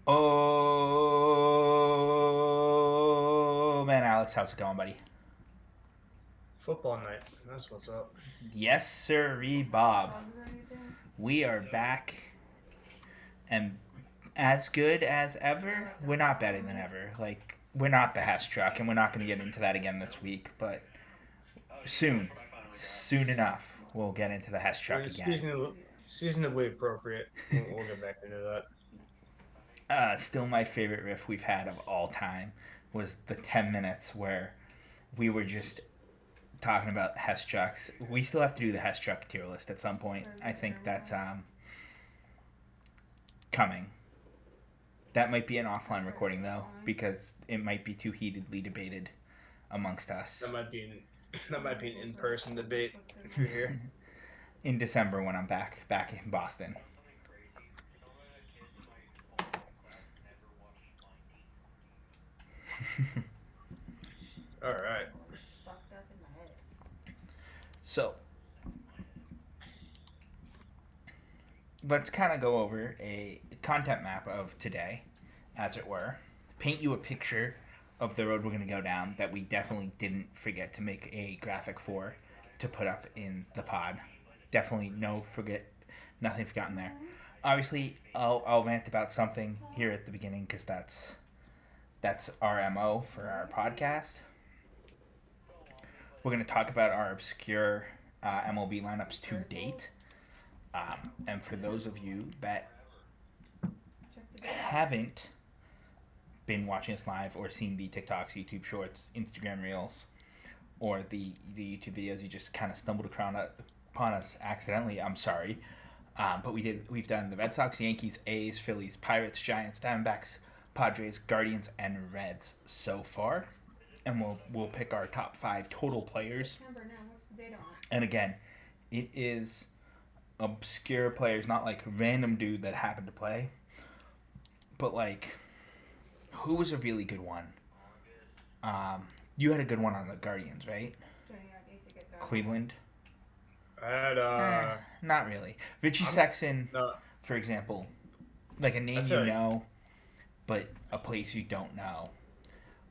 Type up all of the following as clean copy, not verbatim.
Oh man, Alex, how's it going, buddy? Football night. That's what's up. Yes, sir, Bob. We are back and as good as ever. We're not better than ever. Like we're not the Hess truck, and we're not going to get into that again this week. But soon, soon enough, we'll get into the Hess truck It's again. seasonably appropriate. We'll get back into that. Still, my favorite riff we've had of all time was the 10 minutes where we were just talking about Hess trucks. We still have to do the Hess truck tier list at some point. I think that's coming. That might be an offline recording though, because it might be too heatedly debated amongst us. That might be an in-person debate if you're here. In December when I'm back in Boston. All right. So let's kind of go over a content map of today, as it were. Paint you a picture of the road we're going to go down that we definitely didn't forget to make a graphic for to put up in the pod. Definitely nothing forgotten there. Obviously, I'll rant about something here at the beginning because that's our MO for our podcast. We're going to talk about our obscure MLB lineups to date. And for those of you that haven't been watching us live or seen the TikToks, YouTube Shorts, Instagram Reels, or the YouTube videos, you just kind of stumbled upon us accidentally. I'm sorry, but we've done the Red Sox, Yankees, A's, Phillies, Pirates, Giants, Diamondbacks, Padres, Guardians, and Reds so far, and we'll pick our top 5 total players. And again, it is obscure players, not like random dude that happened to play, but like who was a really good one? You had a good one on the Guardians, right? Cleveland. I had Not really. Richie Sexton, no. for example, like a name That's you know, but a place you don't know.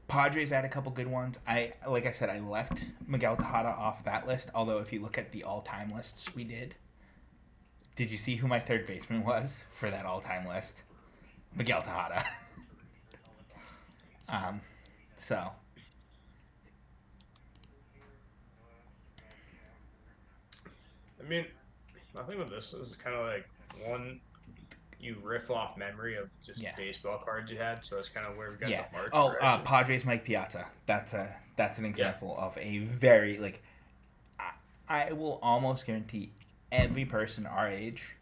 Padres had a couple good ones. Like I said, I left Miguel Tejada off that list. Although if you look at the all-time lists we did you see who my third baseman was for that all-time list? Miguel Tejada. So I mean, I think with this is kind of like one you riff off memory of just yeah. baseball cards you had. So it's kind of where we got Yeah. the art. Oh, Padres Mike Piazza. That's an example of a very like. I will almost guarantee every person our age,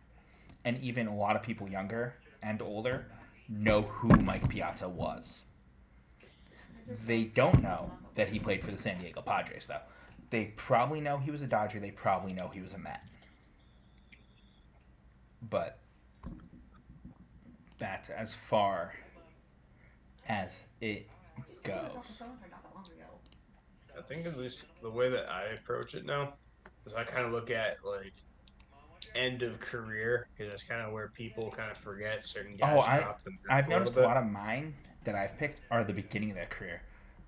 and even a lot of people younger and older, know who Mike Piazza was. They don't know that he played for the San Diego Padres, though. They probably know he was a Dodger. They probably know he was a Met. But that's as far as it goes. I think at least the way that I approach it now is I kind of look at like end of career because that's kind of where people kind of forget certain guys drop them I've a little noticed a bit. lot of mine that I've picked are the beginning of their career.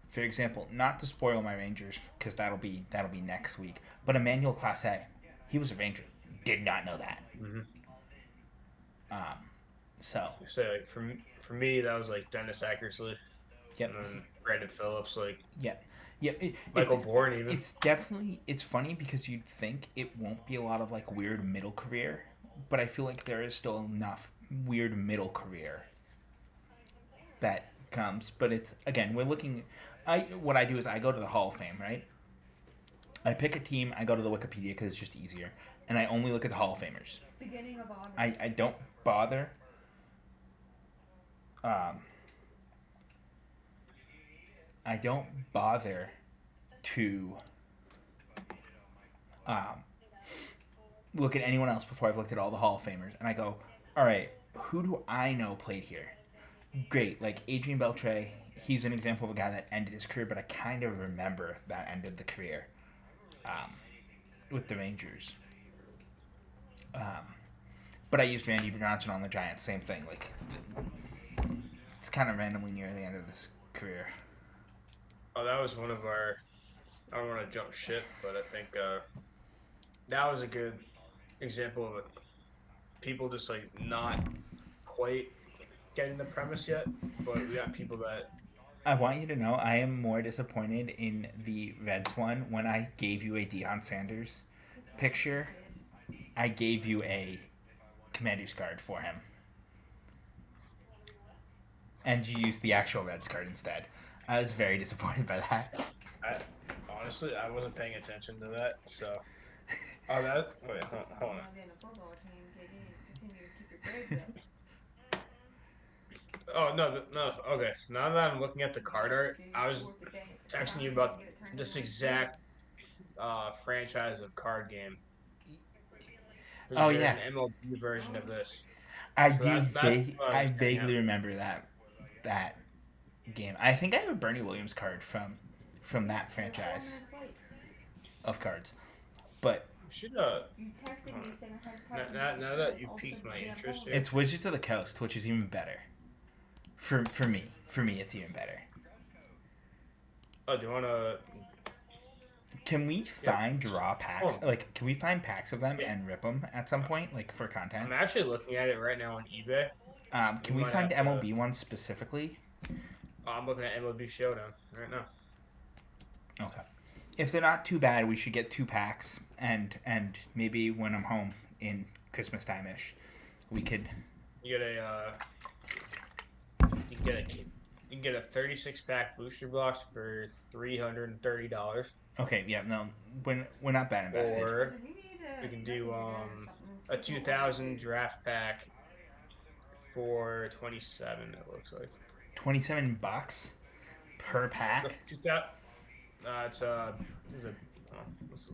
For example, not to spoil my Rangers because that'll be next week, but Emmanuel Clase, he was a Ranger. Did not know that. Mm-hmm. So So like for me that was like Dennis Eckersley, yep, and then Brandon Phillips, like yep. Michael Bourne even. It's funny because you'd think it won't be a lot of like weird middle career, but I feel like there is still enough weird middle career that comes. But it's again, we're looking. What I do is I go to the Hall of Fame, right? I pick a team. I go to the Wikipedia because it's just easier, and I only look at the Hall of Famers. Beginning of August. I don't bother. I don't bother to look at anyone else before I've looked at all the Hall of Famers, and I go, all right, who do I know played here? Great, like Adrian Beltre. He's an example of a guy that ended his career, but I kind of remember that ended the career with the Rangers. But I used Randy Johnson on the Giants. Same thing. Like It's kind of randomly near the end of this career. Oh, that was one of our. I don't want to jump shit, but I think that was a good example of people just like not quite getting the premise yet, but we got people that. I want you to know I am more disappointed in the Reds one when I gave you a Deion Sanders picture. I gave you a Commander's card for him. And you used the actual Reds card instead. I was very disappointed by that. Honestly, I wasn't paying attention to that, so. Oh, that. Wait, hold on. Oh no, no. Okay, so now that I'm looking at the card art, I was texting you about this exact franchise of card game. Oh There's yeah, an MLB version of this. I So do. that's what I I was getting at. vaguely remember that game. I think I have a Bernie Williams card from that franchise of cards. But We should now that you piqued my interest here. it's Wizards of the Coast, which is even better. For me, it's even better. Oh, do you want to? Can we find raw packs? Oh. Like, can we find packs of them Yeah. and rip them at some point, like for content? I'm actually looking at it right now on eBay. Can we might find have to- MLB ones specifically? I'm looking at MLB Showdown right now. Okay. If they're not too bad, we should get 2 packs, and maybe when I'm home in Christmas time ish, we could. You get you can get a 36 pack booster box for $330. Okay, yeah, no, we're not that invested. Or you can do a 2000 draft pack for 27. It looks like $27 per pack.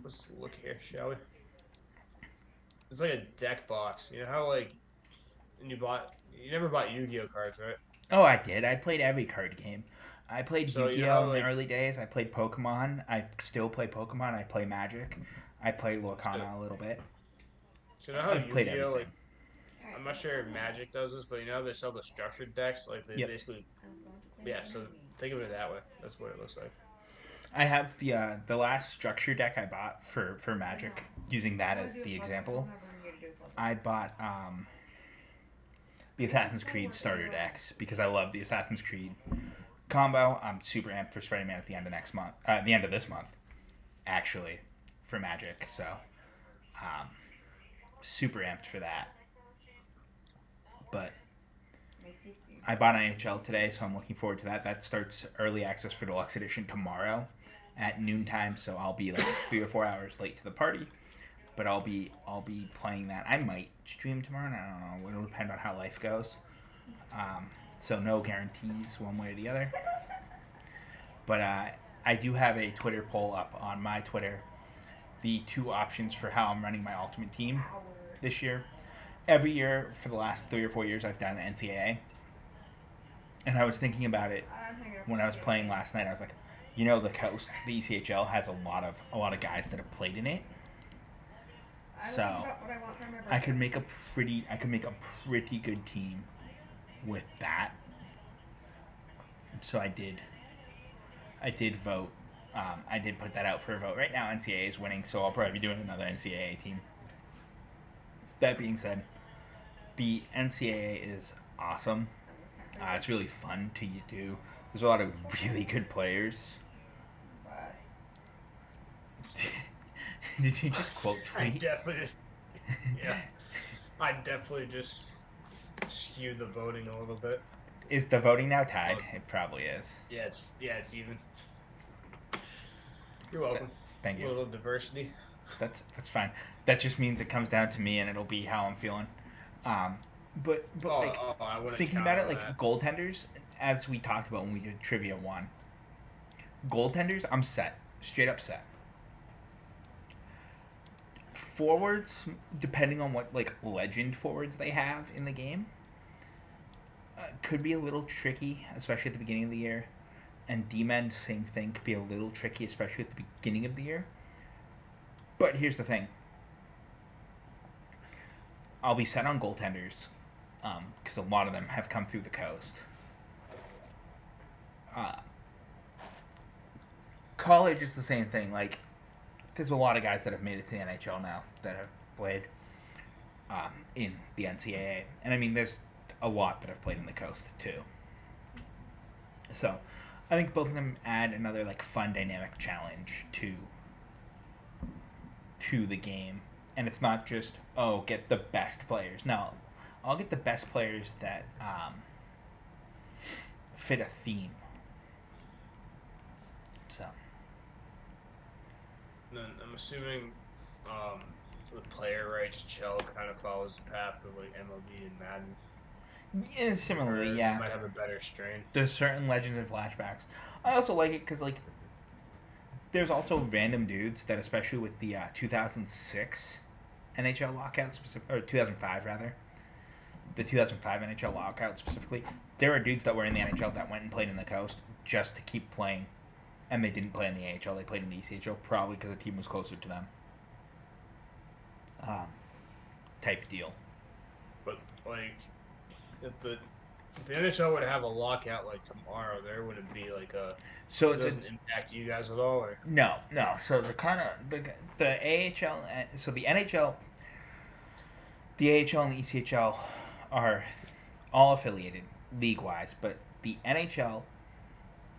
Let's look here, shall we? It's like a deck box. You know how like you never bought Yu-Gi-Oh cards, right? Oh, I did. I played every card game. I played So, Yu-Gi-Oh you know, in like- the early days. I played Pokemon. I still play Pokemon. I play Magic. I play Lorcana a little bit. So you know how I've played Yu-Gi-Oh everything. like I'm not sure if Magic does this, but you know how they sell the structured decks, like they Yep. basically So think of it that way. That's what it looks like. I have the last structure deck I bought for Magic, using that as the example. I bought the Assassin's Creed starter decks because I love the Assassin's Creed combo. I'm super amped for Spider Man at the end of next month. The end of this month, actually, for Magic. So, super amped for that. But I bought NHL today, so I'm looking forward to that. That starts early access for Deluxe Edition tomorrow at noontime. So I'll be like 3 or 4 hours late to the party. But I'll be playing that. I might stream tomorrow. I don't know. It'll depend on how life goes. So no guarantees one way or the other. But I do have a Twitter poll up on my Twitter. The 2 options for how I'm running my Ultimate Team this year. Every year for the last 3 or 4 years, I've done NCAA. And I was thinking about it when I was playing last night. I was like, the Coast, the ECHL has a lot of guys that have played in it. So I could make a pretty good team with that. So I did vote. I did put that out for a vote. Right now NCAA is winning, so I'll probably be doing another NCAA team. That being said, the NCAA is awesome. It's really fun to do. There's a lot of really good players. Did you just quote tweet? I definitely just skewed the voting a little bit. Is the voting now tied? It probably is. Yeah, it's even. You're welcome. Thank you. A little diversity. That's fine. That just means it comes down to me, and it'll be how I'm feeling. But I wouldn't thinking count about it, on like that. goaltenders, as we talked about when we did Trivia 1. Goaltenders, I'm set. Straight up set. Forwards, depending on what legend forwards they have in the game, could be a little tricky, especially at the beginning of the year. And D-men, same thing, could be a little tricky, especially at the beginning of the year. But here's the thing. I'll be set on goaltenders, because a lot of them have come through the Coast. Uh, college is the same thing. Like, there's a lot of guys that have made it to the NHL now that have played in the NCAA, and I mean, there's a lot that have played in the coast too. So, I think both of them add another like fun dynamic challenge to the game, and it's not just get the best players. No, I'll get the best players that fit a theme. So. Then I'm assuming the player rights shell kind of follows the path of like MLB and Madden. Yeah, similarly, yeah. It might have a better strain. There's certain legends and flashbacks. I also like it because like there's also random dudes that, especially with the 2006 NHL lockout, or 2005 rather, the 2005 NHL lockout specifically, there were dudes that were in the NHL that went and played in the coast just to keep playing, and they didn't play in the AHL. They played in the ECHL probably because the team was closer to them. Type deal. But like, if the NHL would have a lockout like tomorrow, there wouldn't be like a. So it doesn't impact you guys at all, or no. So the AHL, so the NHL, the AHL and the ECHL are all affiliated league wise, but the NHL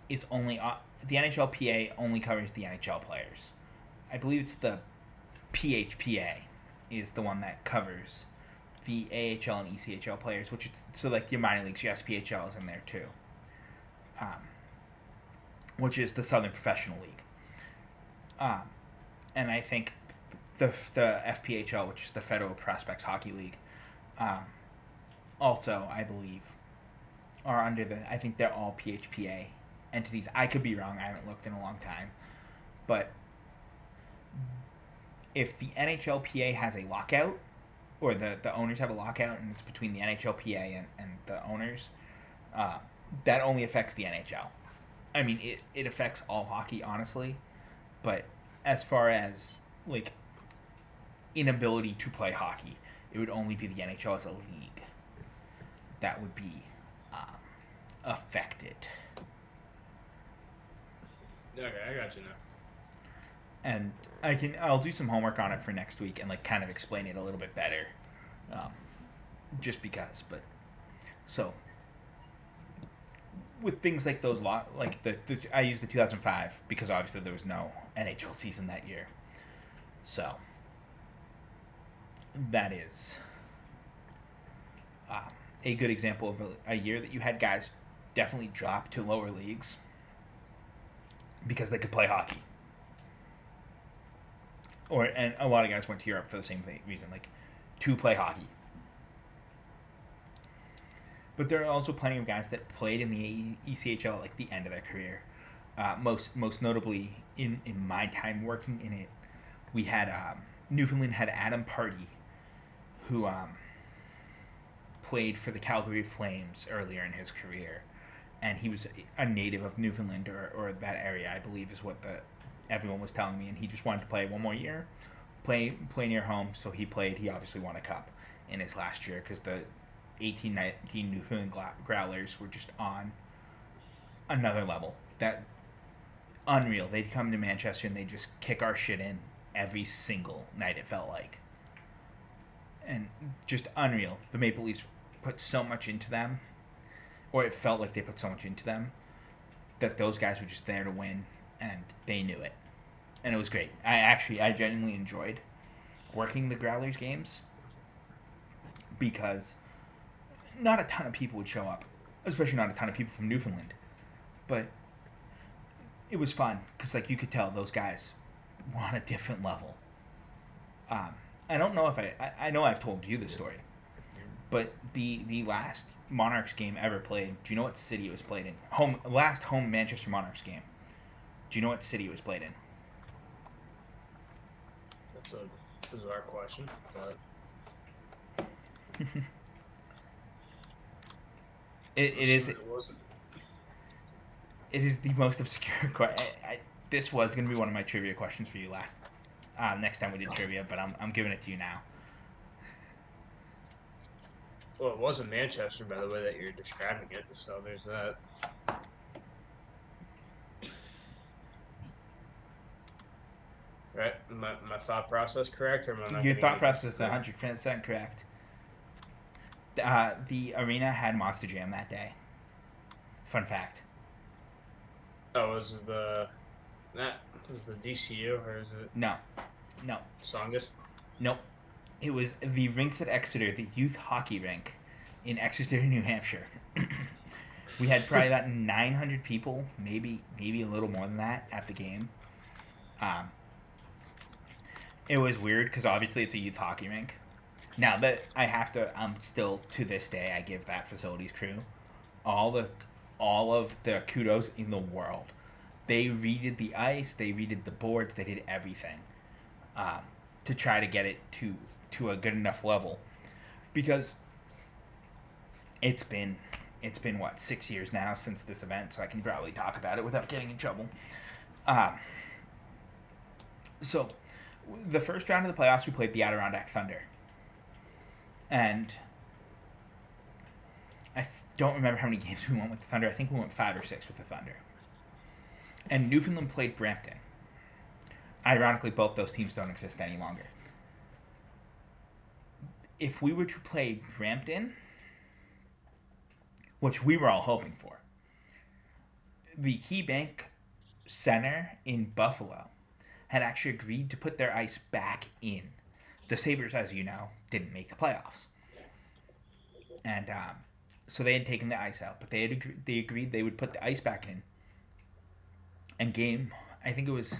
is only the NHLPA only covers the NHL players. I believe it's the PHPA is the one that covers the AHL and ECHL players, which is so like your minor leagues, your SPHL is in there too, which is the Southern Professional League, and I think the FPHL, which is the Federal Prospects Hockey League, also I believe are under I think they're all PHPA entities. I could be wrong. I haven't looked in a long time, but if the NHLPA has a lockout, or the owners have a lockout, and it's between the NHLPA and the owners, that only affects the NHL. I mean, it affects all hockey, honestly, but as far as, like, inability to play hockey, it would only be the NHL as a league that would be affected. Okay, I got you now. And I'll do some homework on it for next week and like kind of explain it a little bit better, just because. But so with things like those, like I used the 2005 because obviously there was no NHL season that year, so that is a good example of a year that you had guys definitely drop to lower leagues because they could play hockey. And a lot of guys went to Europe for the same reason, like to play hockey. But there are also plenty of guys that played in the ECHL at like the end of their career. Most notably in my time working in it, we had Newfoundland had Adam Party, who played for the Calgary Flames earlier in his career, and he was a native of Newfoundland or that area, I believe, is what everyone was telling me, and he just wanted to play one more year, play near home. So he played. He obviously won a cup in his last year because the 18-19 Newfoundland Growlers were just on another level. That unreal. They'd come to Manchester and they'd just kick our shit in every single night, it felt like. And just unreal. The Maple Leafs put so much into them, or it felt like they put so much into them, that those guys were just there to win, and they knew it. And it was great. I genuinely enjoyed working the Growlers games because not a ton of people would show up, especially not a ton of people from Newfoundland. But it was fun because, like, you could tell those guys were on a different level. I don't know if I know I've told you this story, but the last Monarchs game ever played, do you know what city it was played in? Last home Manchester Monarchs game. Do you know what city it was played in? That's a bizarre question, but it is. It is the most obscure question. This was going to be one of my trivia questions for you next time we did trivia, but I'm giving it to you now. Well, it wasn't Manchester, by the way that you're describing it, so there's that. my thought process correct, or am I not Your getting thought anything? process is 100% correct. The arena had Monster Jam that day. Fun fact. Oh, is it the that is the DCU or is it No, no, Songus? nope. It was the rinks at Exeter, the youth hockey rink in Exeter, New Hampshire. We had probably about 900 people, maybe a little more than that, at the game. Um, it was weird because obviously it's a youth hockey rink. Now that I have to, still to this day I give that facilities crew all the all of the kudos in the world. They redid the ice, they redid the boards, they did everything um, to try to get it to a good enough level because it's been what 6 years now since this event, so I can probably talk about it without getting in trouble. Um, so the first round of the playoffs, we played the Adirondack Thunder, and don't remember how many games we went with the Thunder. I think we went 5 or 6 with the Thunder. And Newfoundland played Brampton. Ironically, both those teams don't exist any longer. If we were to play Brampton, which we were all hoping for, the KeyBank Center in Buffalo had actually agreed to put their ice back in. The Sabres, as you know, didn't make the playoffs. And so they had taken the ice out, but they agreed they would put the ice back in. And I think it was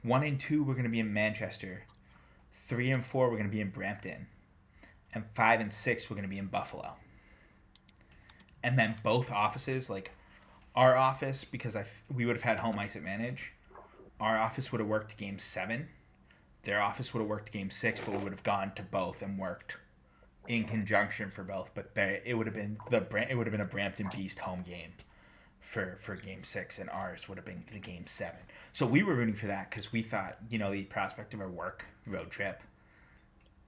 1 and 2 were going to be in Manchester, 3 and 4 were going to be in Brampton, and 5 and 6 were going to be in Buffalo. And then both offices, like our office, because we would have had home ice advantage, our office would have worked game 7. Their office would have worked game 6, but we would have gone to both and worked in conjunction for both. But it would have been a Brampton Beast home game for game 6, and ours would have been the game 7. So we were rooting for that because we thought, the prospect of our work road trip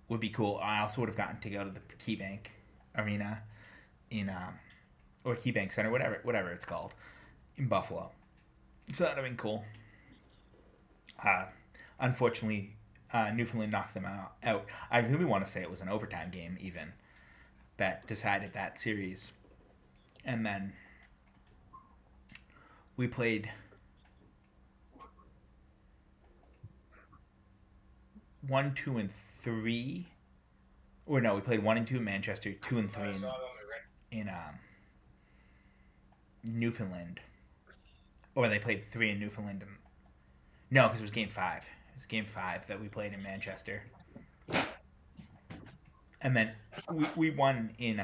would be cool. I also would have gotten to go to the KeyBank Arena in or KeyBank Center, whatever it's called, in Buffalo. So that would have been cool. Unfortunately, Newfoundland knocked them out. I really want to say it was an overtime game even that decided that series. And then we played 1, 2, and 3. Or no, we played 1 and 2 in Manchester, 2 and 3 in Newfoundland. Or they played 3 in Newfoundland. No, because it was game 5. It was game 5 that we played in Manchester. And then we won in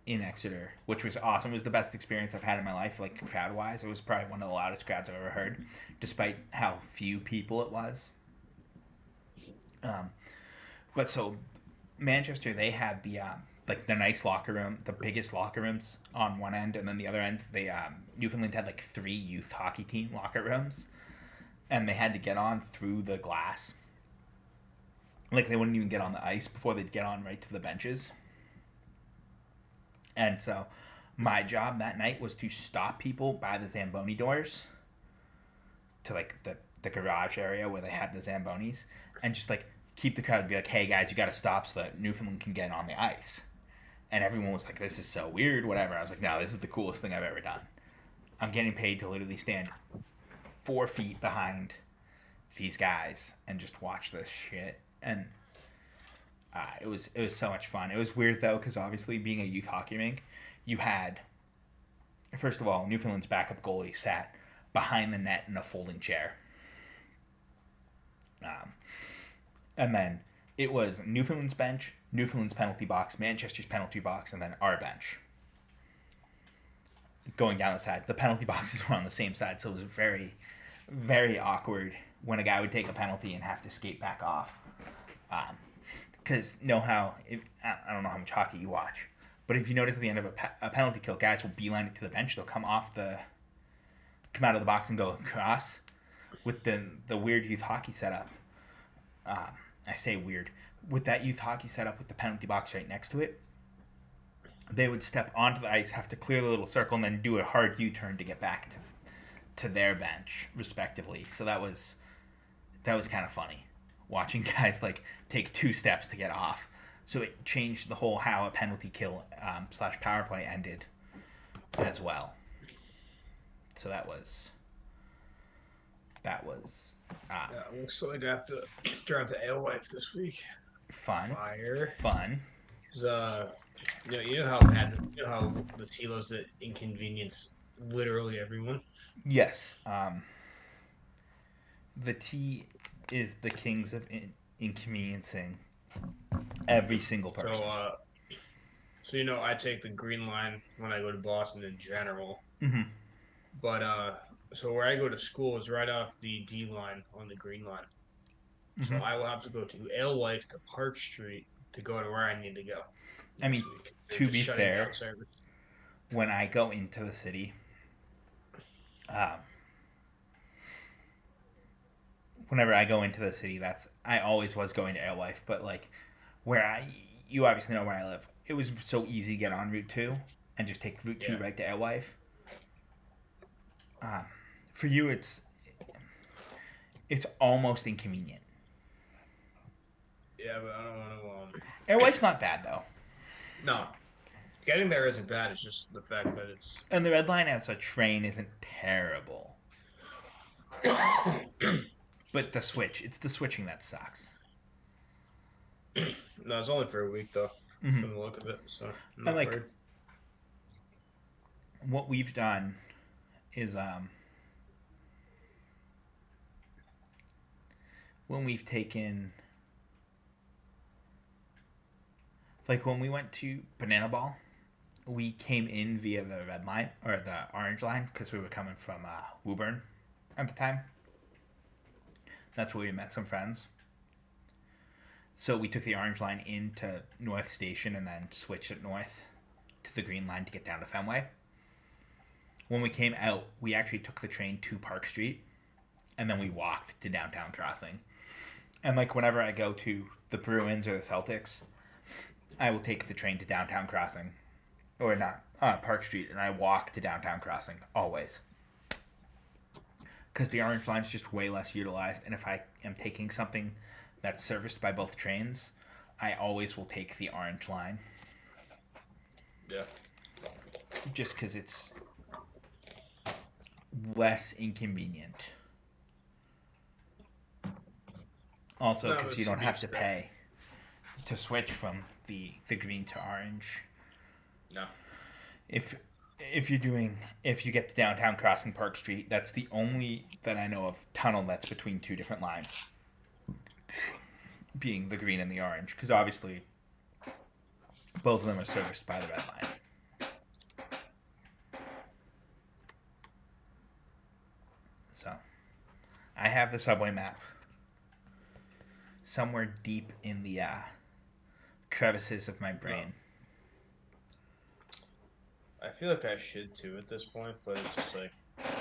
Exeter, which was awesome. It was the best experience I've had in my life, like crowd-wise. It was probably one of the loudest crowds I've ever heard, despite how few people it was. But so Manchester, they had the nice locker room, the biggest locker rooms on one end, and then the other end, Newfoundland had 3 youth hockey team locker rooms, and they had to get on through the glass. They wouldn't even get on the ice before they'd get on right to the benches. And so my job that night was to stop people by the Zamboni doors to the garage area where they had the Zambonis, and just keep the crowd and be like, hey guys, you got to stop so that Newfoundland can get on the ice. And everyone was like, this is so weird, whatever. I was like, no, this is the coolest thing I've ever done. I'm getting paid to literally stand 4 feet behind these guys and just watch this shit. And it was so much fun. It was weird though, because obviously being a youth hockey rink, you had, first of all, Newfoundland's backup goalie sat behind the net in a folding chair. And then it was Newfoundland's bench, Newfoundland's penalty box, Manchester's penalty box, and then our bench. Going down the side, the penalty boxes were on the same side, so it was very, very awkward when a guy would take a penalty and have to skate back off. Because I don't know how much hockey you watch, but if you notice at the end of a penalty kill, guys will beeline it to the bench. They'll come out of the box and go across with the weird youth hockey setup. I say weird. With that youth hockey setup with the penalty box right next to it, they would step onto the ice, have to clear the little circle, and then do a hard U-turn to get back to their bench, respectively. So that was that was kind of funny. Watching guys like take 2 steps to get off. So it changed the whole how a penalty kill / power play ended as well. So that was looks like I have to drive to Alewife this week. fun. Fire. Fun. You know how the Tilos that inconvenience literally everyone. Yes. The T is the kings of inconveniencing every single person. So I take the green line when I go to Boston in general. Mm-hmm. But so where I go to school is right off the D line on the green line. Mm-hmm. So I will have to go to Alewife to Park Street to go to where I need to go. I mean, to be fair, when I go into the city, whenever I go into the city, I always was going to Alewife, but like you obviously know where I live. It was so easy to get on Route 2 and just take Route 2 right to Alewife. For you, it's almost inconvenient. Yeah, but I don't want to. Airwife's not bad though. No, getting there isn't bad. It's just the fact that it's. And the Red Line as a train isn't terrible. But it's the switching that sucks. No, it's only for a week though. Mm-hmm. From the look of it, so I'm not worried. What we've done is when we've taken, like when we went to Banana Ball, we came in via the red line or the orange line because we were coming from Woburn at the time. That's where we met some friends. So we took the orange line into North Station and then switched it north to the green line to get down to Fenway. When we came out, we actually took the train to Park Street and then we walked to Downtown Crossing. And like whenever I go to the Bruins or the Celtics, I will take the train to Downtown Crossing. Or not, Park Street, and I walk to Downtown Crossing, always. Because the orange line is just way less utilized, and if I am taking something that's serviced by both trains, I always will take the orange line. Yeah. Just because it's less inconvenient. Also, because you don't have to pay to switch from the green to orange. No. If you get to Downtown Crossing Park Street, that's the only that I know of tunnel that's between 2 different lines, being the green and the orange, because obviously both of them are serviced by the red line. So, I have the subway map somewhere deep in the crevices of my brain. I feel like I should too at this point, but it's just like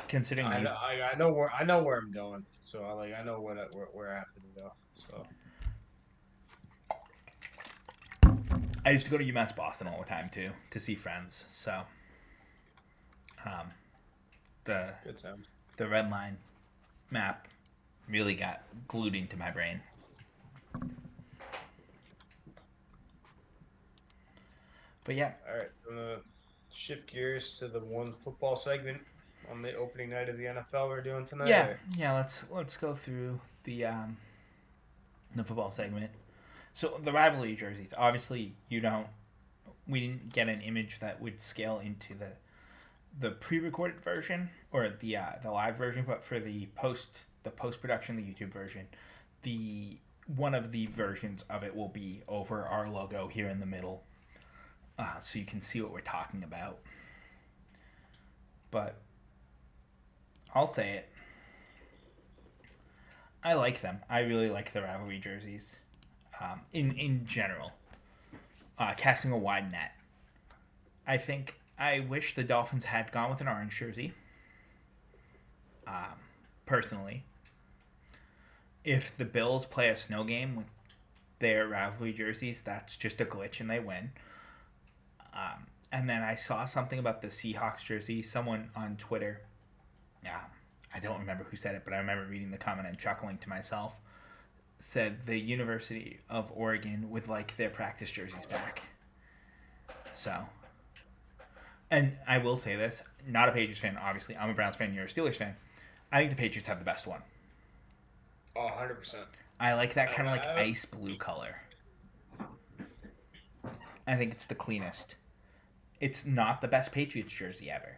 considering I know where I'm going, so I know where I have to go. So I used to go to UMass Boston all the time too to see friends. So the red line map really got glued into my brain. But yeah. All right. I'm gonna shift gears to the one football segment on the opening night of the NFL we're doing tonight. Yeah. Let's go through the football segment. So the rivalry jerseys. Obviously, we didn't get an image that would scale into the pre-recorded version or the live version, but for the post production, the YouTube version, one of the versions of it will be over our logo here in the middle. So you can see what we're talking about. But I'll say it. I like them. I really like the rivalry jerseys. In general. Casting a wide net. I wish the Dolphins had gone with an orange jersey. Personally. If the Bills play a snow game with their rivalry jerseys, that's just a glitch and they win. And then I saw something about the Seahawks jersey. Someone on Twitter, I don't remember who said it, but I remember reading the comment and chuckling to myself. Said the University of Oregon would like their practice jerseys back. So, and I will say this, not a Patriots fan, obviously. I'm a Browns fan, you're a Steelers fan. I think the Patriots have the best one. Oh, 100%. I like that kind of like ice blue color. I think it's the cleanest. It's not the best Patriots jersey ever.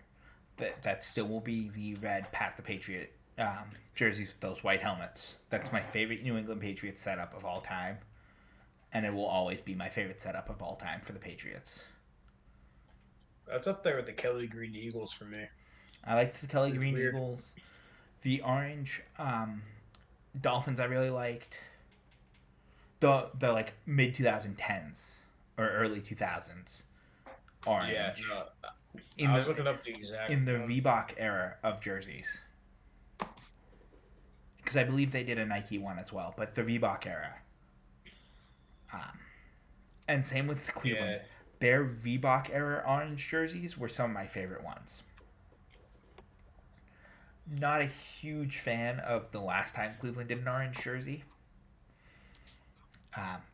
That still will be the red Pat the Patriot jerseys with those white helmets. That's my favorite New England Patriots setup of all time. And it will always be my favorite setup of all time for the Patriots. That's up there with the Kelly Green Eagles for me. I liked the Kelly Green Eagles. The orange Dolphins I really liked. The like mid 2010s or early 2000s orange. Yeah, no, I was looking up the exact in the Reebok era of jerseys. Because I believe they did a Nike one as well, but the Reebok era. And same with Cleveland. Yeah. Their Reebok era orange jerseys were some of my favorite ones. Not a huge fan of the last time Cleveland did an orange jersey.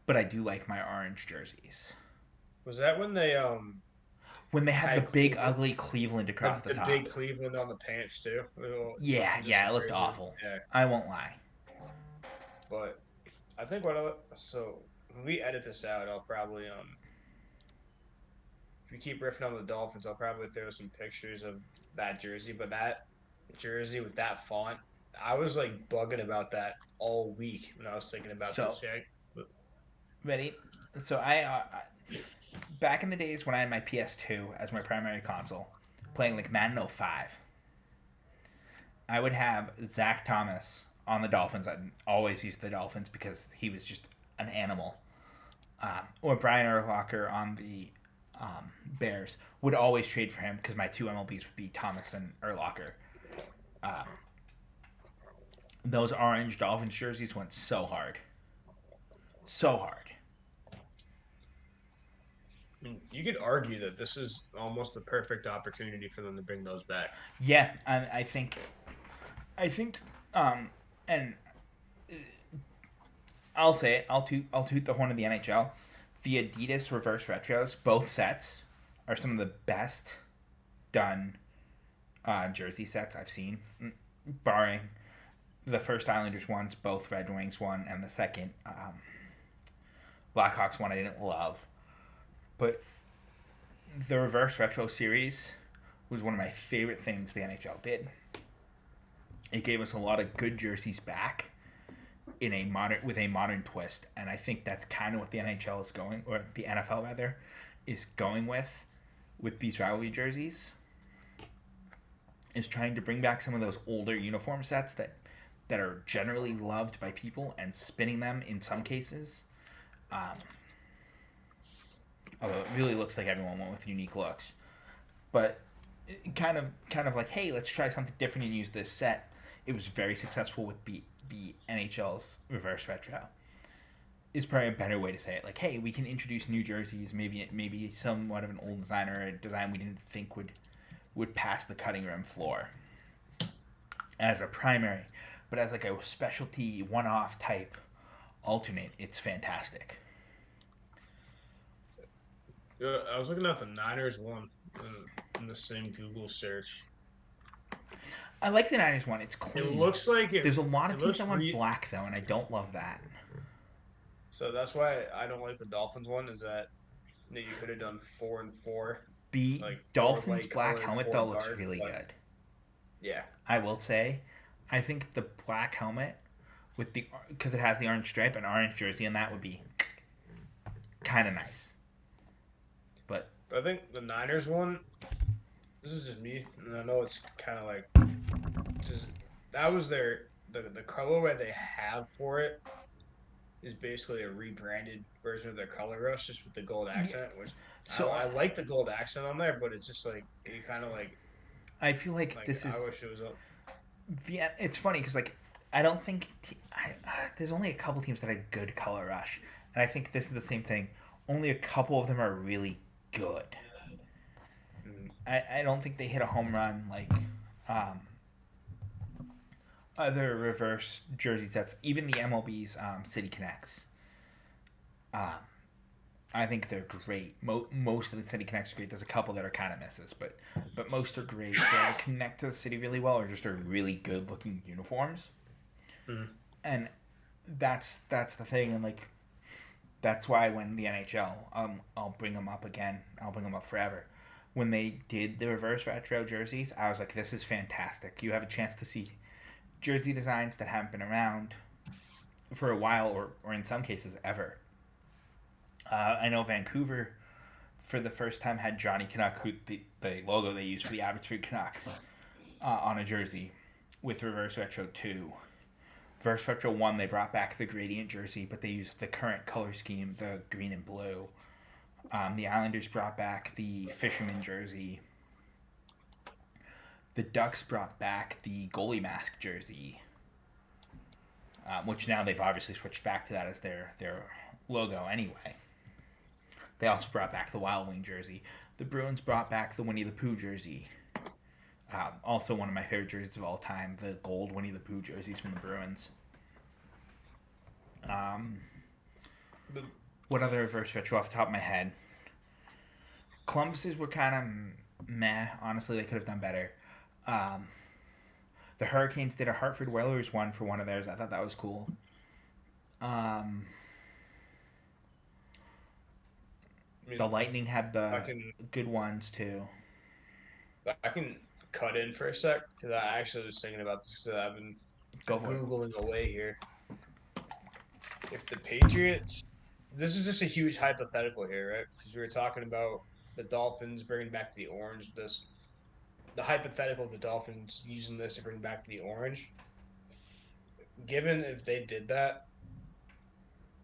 But I do like my orange jerseys. Was that when they had the big ugly Cleveland across the top? The big Cleveland on the pants too. Yeah, it looked awful. Yeah. I won't lie. But I think so when we edit this out, I'll probably if we keep riffing on the Dolphins, I'll probably throw some pictures of that jersey. But that jersey with that font, I was like bugging about that all week when I was thinking about this. Ready? So I back in the days when I had my PS2 as my primary console, playing like Madden 05, I would have Zach Thomas on the Dolphins. I'd always use the Dolphins because he was just an animal. Or Brian Urlacher on the Bears. Would always trade for him because my two MLBs would be Thomas and Urlacher. Those orange Dolphins jerseys went so hard. So hard. You could argue that this is almost the perfect opportunity for them to bring those back. Yeah, I think, and I'll say it. I'll toot the horn of the NHL. The Adidas reverse retros, both sets, are some of the best done jersey sets I've seen, barring the first Islanders ones, both Red Wings one, and the second Blackhawks one I didn't love. But the reverse retro series was one of my favorite things the NHL did. It gave us a lot of good jerseys back with a modern twist, and I think that's kind of what the NHL is going, or the NFL rather, is going with these rivalry jerseys. Is trying to bring back some of those older uniform sets that are generally loved by people and spinning them in some cases. Although it really looks like everyone went with unique looks. But kind of like, hey, let's try something different and use this set. It was very successful with the NHL's reverse retro. Is probably a better way to say it. Like, hey, we can introduce new jerseys, maybe somewhat of an old design or a design we didn't think would pass the cutting room floor as a primary. But as like a specialty one-off type alternate, it's fantastic. I was looking at the Niners one in the same Google search. I like the Niners one. It's clean. It looks like there's a lot of teams that want black though, and I don't love that. So that's why I don't like the Dolphins one. Is that you could have done 4 and 4. The Dolphins black helmet though looks really good. Yeah, I will say, I think the black helmet with because it has the orange stripe and orange jersey, and that would be kind of nice. But I think the Niners one, this is just me, and I know it's kind of like, just that was the colorway they have for it is basically a rebranded version of their color rush, just with the gold accent. Which I like the gold accent on there, but it's just like you kind of like. I feel like this is. I wish it was up. Yeah, it's funny because like I don't think there's only a couple teams that had good color rush, and I think this is the same thing. Only a couple of them are really good. I don't think they hit a home run like other reverse jersey sets, even the MLB's City Connects. I think they're great. Most of the City Connects are great. There's a couple that are kind of misses, but most are great. They connect to the city really well, or just are really good looking uniforms. Mm. And that's the thing, and like that's why when the NHL, I'll bring them up again. I'll bring them up forever. When they did the reverse retro jerseys, I was like, this is fantastic. You have a chance to see jersey designs that haven't been around for a while, or in some cases ever. I know Vancouver, for the first time, had Johnny Canuck, who the logo they used for the Abbotsford Canucks, on a jersey with Reverse Retro 2. Reverse Retro 1, they brought back the gradient jersey, but they used the current color scheme, the green and blue. The Islanders brought back the Fisherman jersey. The Ducks brought back the goalie mask jersey, which now they've obviously switched back to that as their logo anyway. They also brought back the Wild Wing jersey. The Bruins brought back the Winnie the Pooh jersey. Also one of my favorite jerseys of all time, the gold Winnie the Pooh jerseys from the Bruins. What other reverse retro off the top of my head? Columbus's were kind of meh. Honestly, they could have done better. The Hurricanes did a Hartford Whalers one for one of theirs. I thought that was cool. The Lightning had the good ones too. I can cut in for a sec because I actually was thinking about this. So I've been Googling away here. If the Patriots, this is just a huge hypothetical here, right? Because we were talking about the Dolphins bringing back the orange. The hypothetical of the Dolphins using this to bring back the orange. Given if they did that,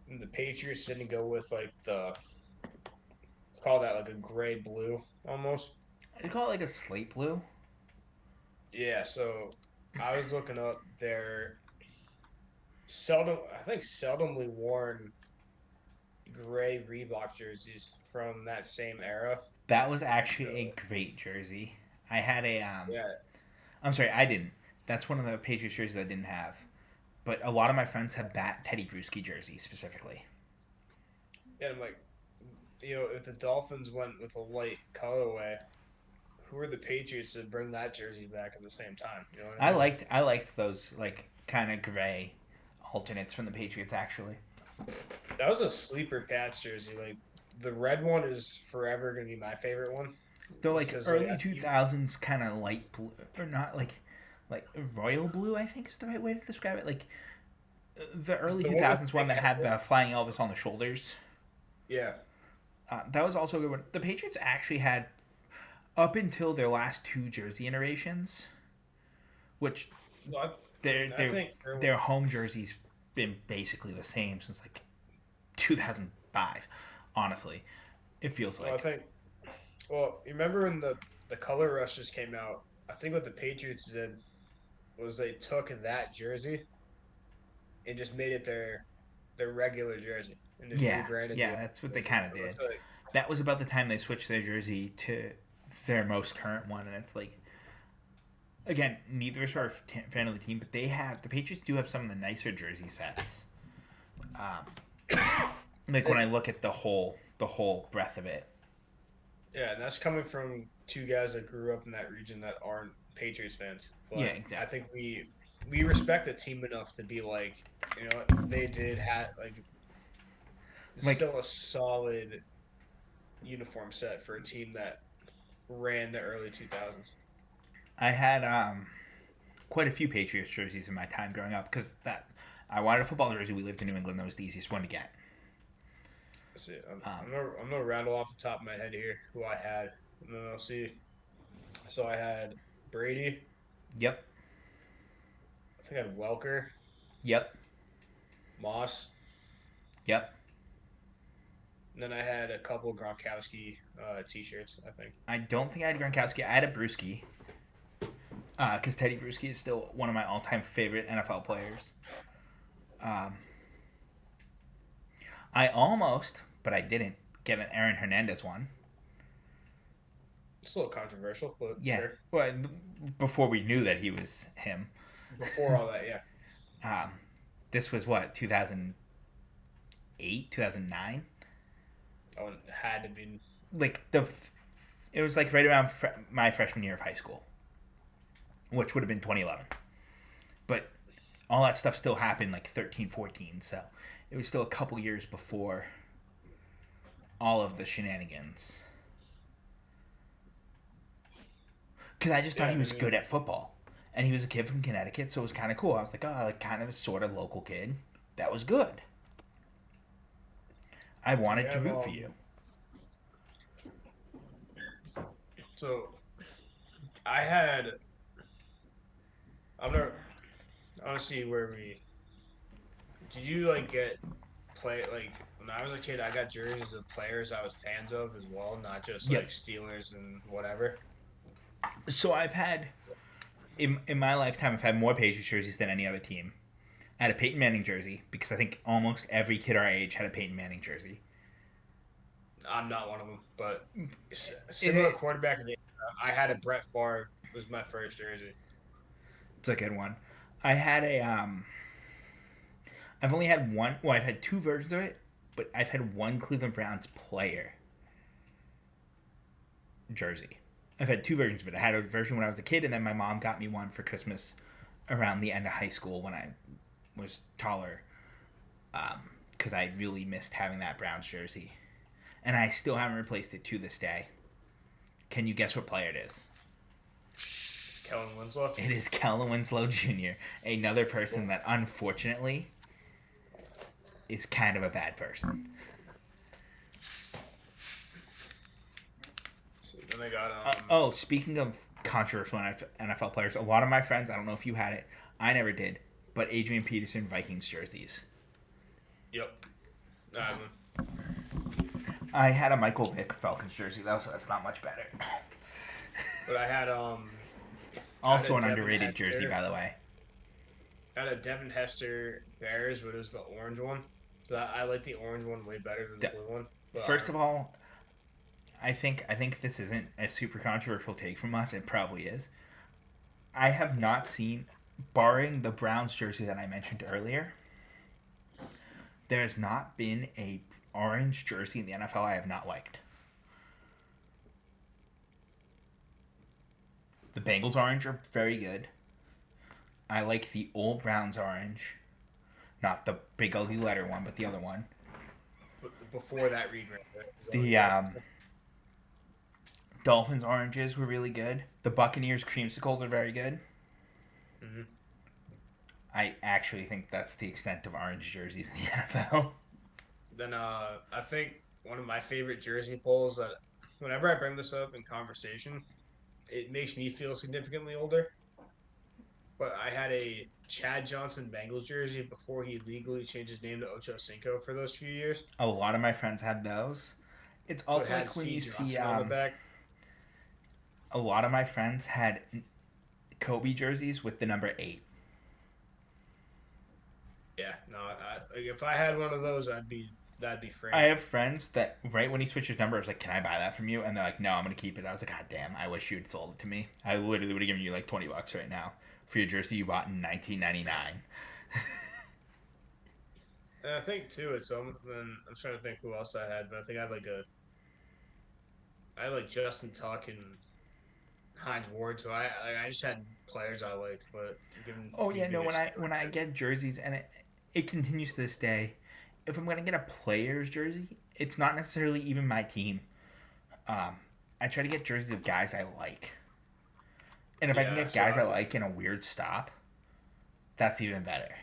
and the Patriots didn't go with like call that like a gray blue almost. You call it like a slate blue? Yeah, so I was looking up their seldomly worn gray Reebok jerseys from that same era. That was actually a great jersey. I had a yeah. I'm sorry, I didn't. That's one of the Patriots jerseys I didn't have. But a lot of my friends had that Teddy Bruschi jersey specifically. Yeah, I'm like, if the Dolphins went with a light colorway, who are the Patriots to bring that jersey back at the same time? You know what I mean? I liked those like kind of gray alternates from the Patriots actually. That was a sleeper Pats jersey. Like the red one is forever gonna be my favorite one. They're like early 2000s kind of light blue, or not like royal blue. I think is the right way to describe it. Like the early 2000s one that had the flying Elvis on the shoulders. Yeah. That was also a good one. The Patriots actually had, up until their last two jersey iterations, which their home jerseys been basically the same since like 2005. Honestly, it feels like. You remember when the color rushes came out? I think what the Patriots did was they took that jersey and just made it their regular jersey. And just rebranded it. That's what they kind of did. That was about the time they switched their jersey to their most current one, and it's like, again, neither of us are a fan of the team, but the Patriots do have some of the nicer jersey sets. Like when I look at the whole breadth of it. Yeah, and that's coming from two guys that grew up in that region that aren't Patriots fans. But yeah, exactly. I think we respect the team enough to be like, they did have like still a solid uniform set for a team that ran the early 2000s. I had quite a few Patriots jerseys in my time growing up because I wanted a football jersey. We lived in New England. That was the easiest one to get. Let's see. I'm gonna rattle off the top of my head here who I had, and then I'll see. So I had Brady. Yep. I think I had Welker. Yep. Moss. Yep. And then I had a couple Gronkowski T-shirts, I think. I don't think I had Gronkowski. I had a Bruschi. Because Teddy Bruschi is still one of my all-time favorite NFL players. I almost, but I didn't, get an Aaron Hernandez one. It's a little controversial, but yeah. sure. Well, before we knew that he was him. Before all that, yeah. Um, this was what 2008, 2009. Oh, it had to be. Like it was like right around my freshman year of high school, which would have been 2011. But all that stuff still happened like 13, 14. So it was still a couple years before all of the shenanigans. Because I just thought he was good at football. And he was a kid from Connecticut, so it was kind of cool. I was like, oh, like kind of a sort of local kid. That was good. I wanted to root for you. So, I had. I'm not. I want to see where we. Did you like get play like when I was a kid? I got jerseys of players I was fans of as well, not just like Steelers and whatever. So I've had in my lifetime, I've had more Patriots jerseys than any other team. I had a Peyton Manning jersey because I think almost every kid our age had a Peyton Manning jersey. I'm not one of them, but similar quarterback. I had a Brett Favre was my first jersey. It's a good one. I had a I've only had one. Well, I've had two versions of it, but I've had one Cleveland Browns player jersey. I've had two versions of it. I had a version when I was a kid, and then my mom got me one for Christmas around the end of high school when I was taller, because I really missed having that Browns jersey, and I still haven't replaced it to this day. Can you guess what player it is? Kellen Winslow. It is Kellen Winslow Jr., another person that unfortunately is kind of a bad person. Then I got speaking of controversial NFL players, a lot of my friends, I don't know if you had it, I never did, but Adrian Peterson Vikings jerseys. Yep. I had a Michael Vick Falcons jersey though, so that's not much better. But I had also an underrated jersey, by the way. I had a Devin Hester Bears, but it was the orange one. So I like the orange one way better than the blue one. But, first of all, I think this isn't a super controversial take from us. It probably is. I have not seen, barring the Browns jersey that I mentioned earlier, there has not been a orange jersey in the NFL I have not liked. The Bengals orange are very good. I like the old Browns orange. Not the big ugly letter one, but the other one. Before that rebrand. The Dolphins oranges were really good. The Buccaneers creamsicles are very good. Mm-hmm. I actually think that's the extent of orange jerseys in the NFL. Then I think one of my favorite jersey polls that whenever I bring this up in conversation, it makes me feel significantly older. But I had a Chad Johnson Bengals jersey before he legally changed his name to Ocho Cinco for those few years. A lot of my friends had those. It's also like when you see on the back. A lot of my friends had Kobe jerseys with the number 8. Yeah, no. If I had one of those, that'd be free. I have friends that right when he switched his number, I was like, "Can I buy that from you?" And they're like, "No, I'm gonna keep it." I was like, "God damn! I wish you had sold it to me. I literally would have given you like $20 right now for your jersey you bought in 1999." And I think too, it's I'm trying to think who else I had, but I think I had like Justin Tuck and Hines Ward, so I just had players I liked, but when I get jerseys and it continues to this day, if I'm gonna get a player's jersey, it's not necessarily even my team. I try to get jerseys of guys I like, and if I can get guys I like in a weird stop, that's even better.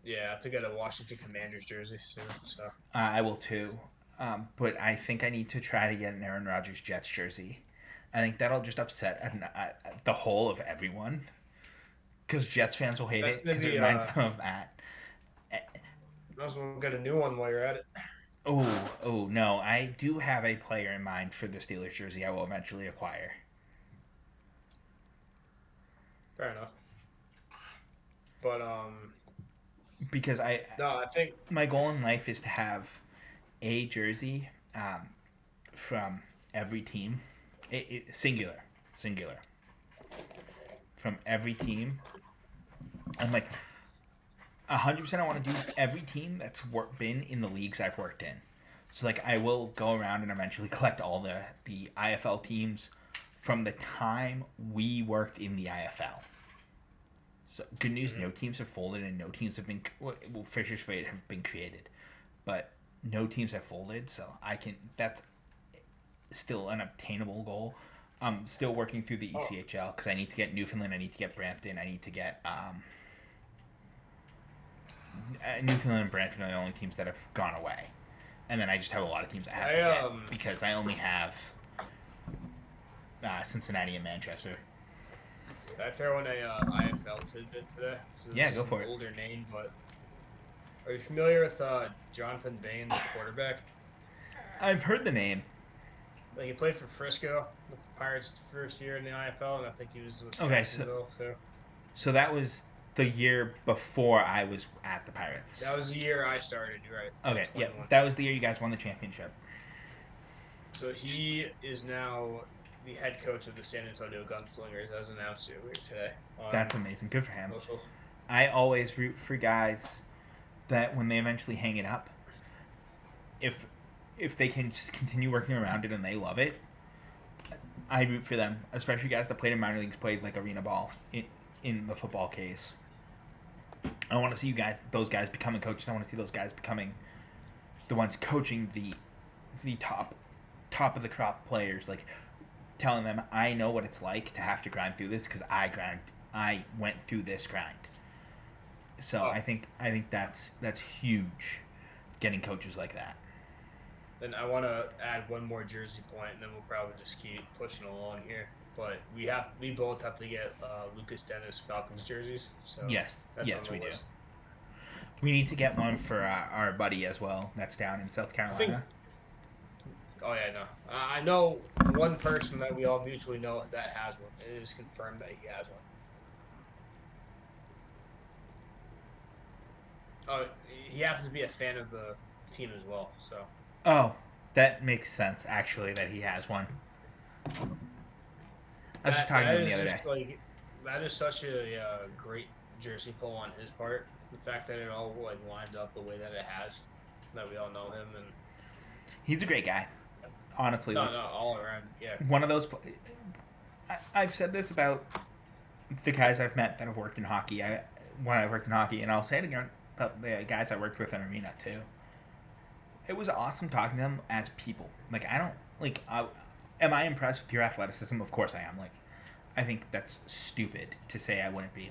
Yeah, I have to get a Washington Commanders jersey soon. So I will too, but I think I need to try to get an Aaron Rodgers Jets jersey. I think that'll just upset the whole of everyone, because Jets fans will hate it because it reminds them of that. Might as well get a new one while you're at it. Oh no! I do have a player in mind for the Steelers jersey I will eventually acquire. Fair enough. But because I think my goal in life is to have a jersey from every team. Singular from every team I'm like 100%. I want to do every team that's been in the leagues I've worked in. So like I will go around and eventually collect all the IFL teams from the time we worked in the IFL. So good news, no teams have folded and no teams have been Fisher's Fate have been created, but no teams have folded. So that's still an obtainable goal. I'm still working through the ECHL because I need to get Newfoundland, I need to get Brampton, I need to get Newfoundland and Brampton are the only teams that have gone away. And then I just have a lot of teams I have to get because I only have Cincinnati and Manchester. Did I throw in a IFL tidbit today? So yeah, go for it. Older name, but are you familiar with Jonathan Bain, the quarterback? I've heard the name. Like he played for Frisco, the Pirates' first year in the IFL, and I think he was with Jacksonville too. So that was the year before I was at the Pirates. That was the year I started, you're right. Okay, yeah. That was the year you guys won the championship. So he is now the head coach of the San Antonio Gunslingers, as announced earlier today. That's amazing. Good for him. Social. I always root for guys that when they eventually hang it up, if they can just continue working around it and they love it, I root for them. Especially guys that played in minor leagues, played like arena ball in the football case. I want to see those guys becoming coaches. I want to see those guys becoming the ones coaching the top of the crop players, like telling them, I know what it's like to have to grind through this because I went through this grind. So I think that's huge, getting coaches like that. Then I want to add one more jersey point, and then we'll probably just keep pushing along here. But we both have to get Lucas Dennis Falcons jerseys. So yes, we do. We need to get one for our buddy as well. That's down in South Carolina. I know one person that we all mutually know that has one. It is confirmed that he has one. Oh, he happens to be a fan of the team as well. So. Oh, that makes sense. Actually, that he has one. I was just talking to him the other day. That is such a great jersey pull on his part. The fact that it all lined up the way that it has, that we all know him, and he's a great guy. Honestly, no, all around, yeah. One of those. I've said this about the guys I've met that have worked in hockey. When I worked in hockey, and I'll say it again about the guys I worked with in arena too. It was awesome talking to them as people. Like am I impressed with your athleticism? Of course I am. I think that's stupid to say I wouldn't be.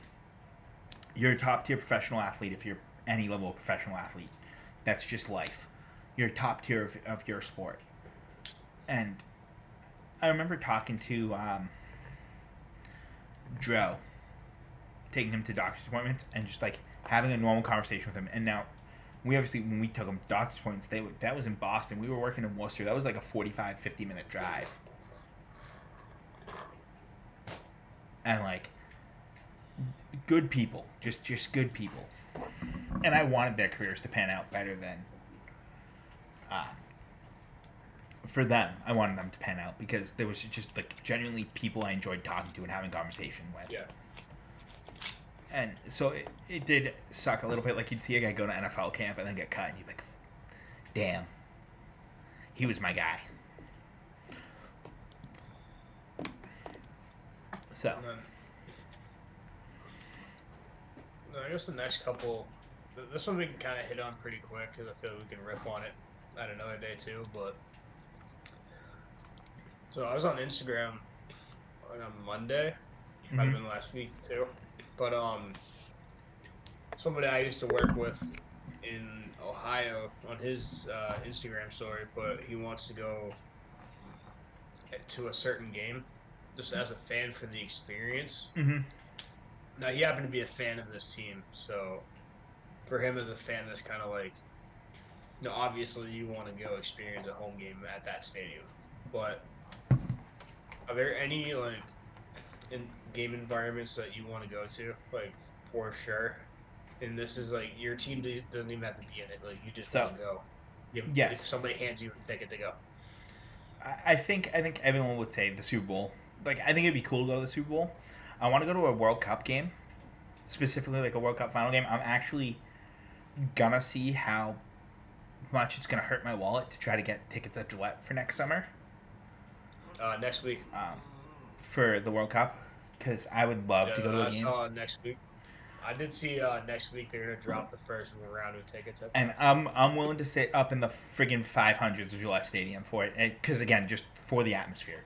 You're a top tier professional athlete if you're any level of professional athlete. That's just life. You're top tier of your sport. And I remember talking to Joe, taking him to doctor's appointments and just having a normal conversation with him. And now, when we took him to doctor's appointments, that was in Boston. We were working in Worcester. That was like a 45, 50-minute drive. And good people, just good people. And I wanted their careers to pan out better than for them. I wanted them to pan out because there was just genuinely people I enjoyed talking to and having conversation with. Yeah. And so it did suck a little bit. You'd see a guy go to NFL camp and then get cut, and you'd be like, damn, he was my guy. So. I guess the next couple, this one we can kind of hit on pretty quick because I feel we can riff on it at another day too. But so I was on Instagram on Monday, might have been last week too. But somebody I used to work with in Ohio on his Instagram story, but he wants to go to a certain game just as a fan for the experience. Mm-hmm. Now, he happened to be a fan of this team, so for him as a fan, that's kind of obviously you want to go experience a home game at that stadium. But are there any, in game environments that you want to go to, for sure? And this is, your team doesn't even have to be in it. You just want to go. Yes. If somebody hands you a ticket to go. I think everyone would say the Super Bowl. I think it'd be cool to go to the Super Bowl. I want to go to a World Cup game specifically like a World Cup final game, I'm actually gonna see how much it's gonna hurt my wallet to try to get tickets at Gillette for next summer. Next week. For the World Cup, because I would love to go to a I game. saw next week. I did see next week they're gonna drop the first round of tickets. And I'm willing to sit up in the friggin' 500s of Gillette Stadium for it, because again, just for the atmosphere.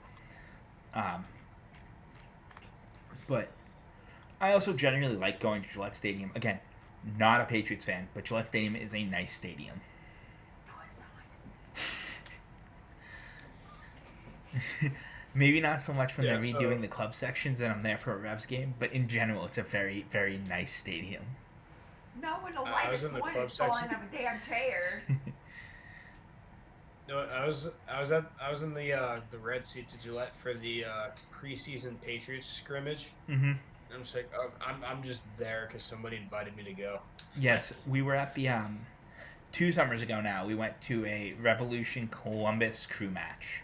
But I also generally like going to Gillette Stadium. Again, not a Patriots fan, but Gillette Stadium is a nice stadium. No, it's not. Maybe not so much when they're redoing so, the club sections and I'm there for a Revs game, but in general, it's a very, very nice stadium. No, when the lightest one is falling off a damn chair. No, I was in the red seat to Gillette for the preseason Patriots scrimmage. Mm-hmm. I'm just like, I'm just there because somebody invited me to go. Yes, we were at the 2 summers ago now. We went to a Revolution Columbus crew match,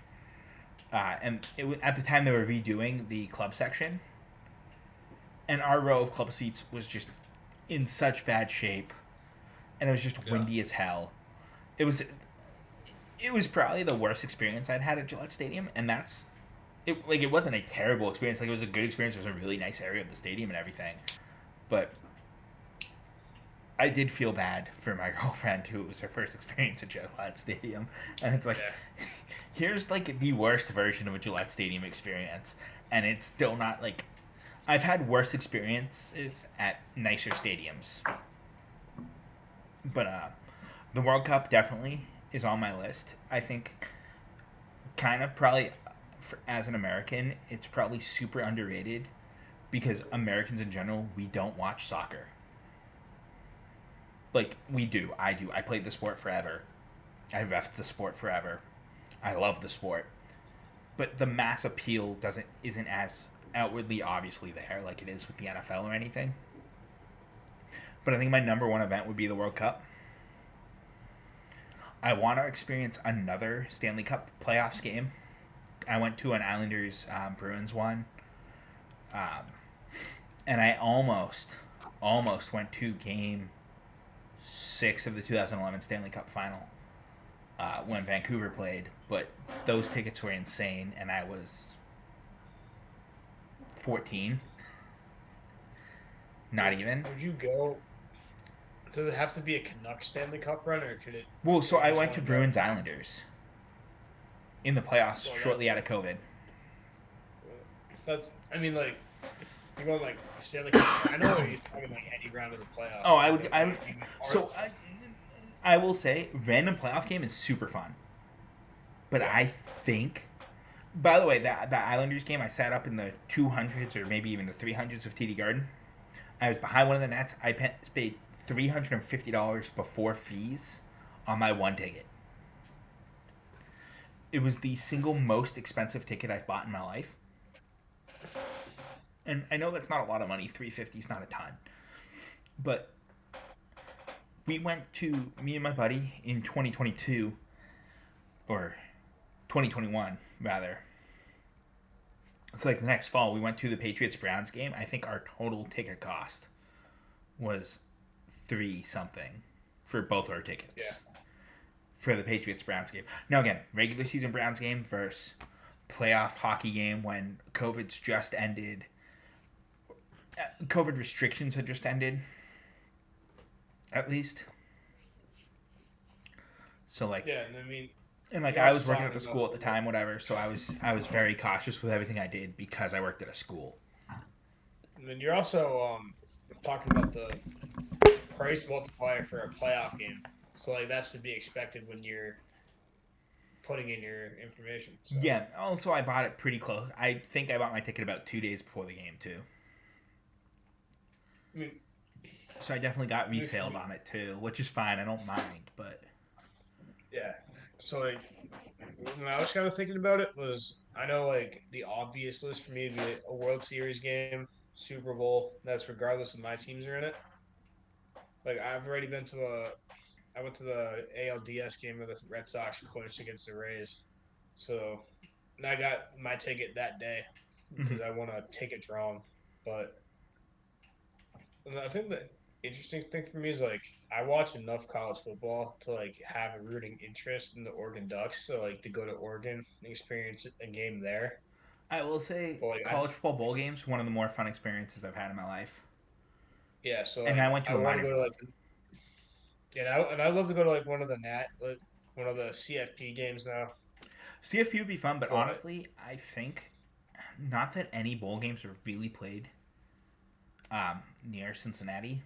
and at the time they were redoing the club section, and our row of club seats was just in such bad shape, and it was just windy as hell. It was probably the worst experience I'd had at Gillette Stadium, and it wasn't a terrible experience. Like, it was a good experience. It was a really nice area of the stadium and everything, but I did feel bad for my girlfriend who it was her first experience at Gillette Stadium, and it's like, here's like the worst version of a Gillette Stadium experience, and it's still not like. I've had worse experiences at nicer stadiums, but the World Cup definitely is on my list. I think, kind of probably, as an American, it's probably super underrated because Americans in general, we don't watch soccer. Like, we do. I do. I played the sport forever. I reffed the sport forever. I love the sport. But the mass appeal isn't as outwardly obviously there like it is with the NFL or anything. But I think my number one event would be the World Cup. I want to experience another Stanley Cup playoffs game. I went to an Islanders Bruins one, and I almost went to Game 6 of the 2011 Stanley Cup Final when Vancouver played, but those tickets were insane, and I was 14. Not even. Would you go? Does it have to be a Canucks Stanley Cup run, or could it? Well, so I went to Bruins Islanders in the playoffs shortly out of COVID. That's. I mean, like, you're going like Stanley Cup. I know you're talking like any round of the playoffs. Oh, I will say, random playoff game is super fun. But I think. By the way, that Islanders game, I sat up in the 200s or maybe even the 300s of TD Garden. I was behind one of the nets. I paid $350 before fees on my one ticket. It was the single most expensive ticket I've bought in my life. And I know that's not a lot of money. $350 is not a ton. But we went to, me and my buddy, in 2022, or 2021, rather. It's like the next fall, we went to the Patriots-Browns game. I think our total ticket cost was $3 something for both our tickets. Yeah. For the Patriots-Browns game. Now, again, regular season Browns game versus playoff hockey game when COVID's just ended. COVID restrictions had just ended. At least. So, like... Yeah, and I mean... And, like, I was working at the school at the time, whatever, so I was very cautious with everything I did because I worked at a school. And then you're also talking about the price multiplier for a playoff game. So, like, that's to be expected when you're putting in your information. So. Yeah, also I bought it pretty close. I think I bought my ticket about 2 days before the game, too. I mean, so I definitely got resaleed on it, too, which is fine. I don't mind, but... Yeah. So, like, when I was kind of thinking about it was, I know, like, the obvious list for me would be a World Series game, Super Bowl. That's regardless of my teams are in it. Like, I've already been to I went to the ALDS game where the Red Sox clinched against the Rays. So, and I got my ticket that day because I won a ticket drawn. But, I think the interesting thing for me is like I watch enough college football to like have a rooting interest in the Oregon Ducks. So like to go to Oregon and experience a game there. I will say, But like college football bowl games one of the more fun experiences I've had in my life. yeah, so And I like went to I a want to minor go to bowl. like I'd love to go to like one of the CFP games now. CFP would be fun, but But honestly, I think not that any bowl games are really played near Cincinnati.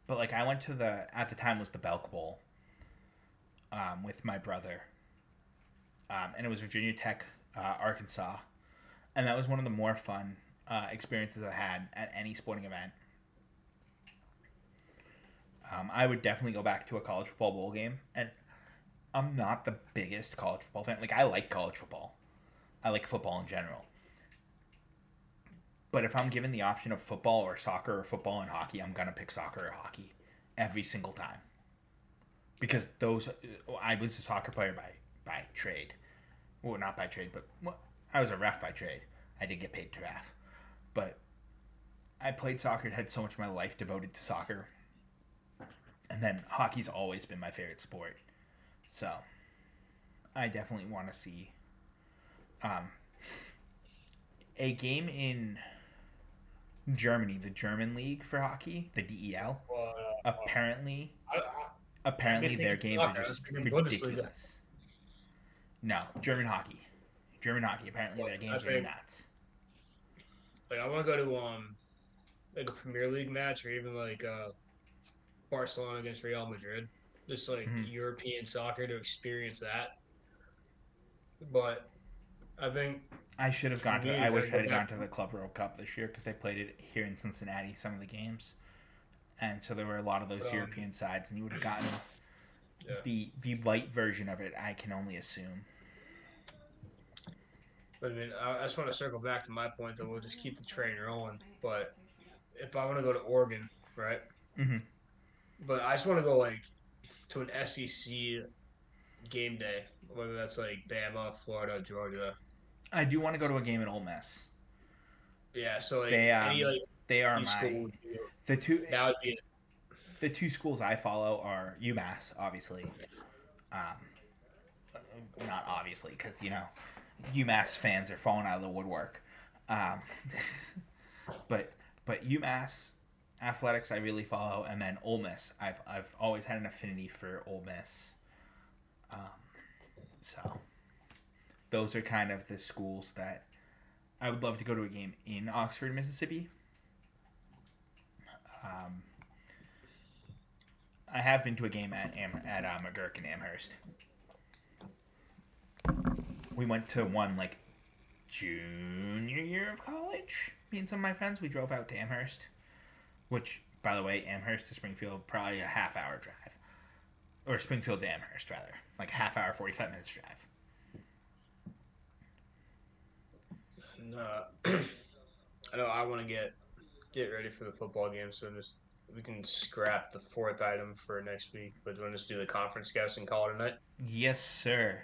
But like I went to the at the time was the Belk Bowl with my brother, and it was Virginia Tech, Arkansas, and that was one of the more fun experiences I had at any sporting event. I would definitely go back to a college football bowl game, and I'm not the biggest college football fan. Like I like college football, I like football in general. But if I'm given the option of football or soccer or football and hockey, I'm gonna pick soccer or hockey every single time because those I was a soccer player by trade. Well, not by trade, but I was a ref by trade. I did get paid to ref, but I played soccer and had so much of my life devoted to soccer. And then hockey's always been my favorite sport. So I definitely want to see um, a game in Germany, the German league for hockey, the DEL. Apparently, I'd be apparently their thinking games are soccer. I just was thinking Bundesliga. ridiculous. No, German hockey. German hockey. Apparently their I games are think nuts. like I want to go to like a Premier League match or even like Barcelona against Real Madrid. Just like Mm-hmm. European soccer to experience that. But I think I should have for gone to. me, I we gotta wish I go had back. gone to the Club World Cup this year because they played it here in Cincinnati. Some of the games, and so there were a lot of But, those European sides, and you would have gotten yeah. the light version of it. I can only assume. But I mean, I just want to circle back to my point that we'll just keep the train rolling. But if I want to go to Oregon, right? Mm-hmm. But I just want to go like to an SEC game day, whether that's like Bama, Florida, Georgia. I do want to go to a game at Ole Miss. Yeah, so like They any like they are these my schools, the two that would be the two schools I follow are UMass, obviously. Um, not obviously because UMass fans are falling out of the woodwork. Um, but UMass athletics I really follow, and then Ole Miss. I've always had an affinity for Ole Miss. Um, so those are kind of the schools that I would love to go to a game in Oxford, Mississippi. Um, I have been to a game at McGurk and Amherst. We went to one like junior year of college. Me and some of my friends, we drove out to Amherst, which, by the way, Amherst to Springfield, probably a half-hour drive. Or Springfield to Amherst, rather. Like half-hour, 45 minutes drive. I know I want to get ready for the football game, so just we can scrap the fourth item for next week. But do you want to just do the conference guess and call it a night? Yes, sir.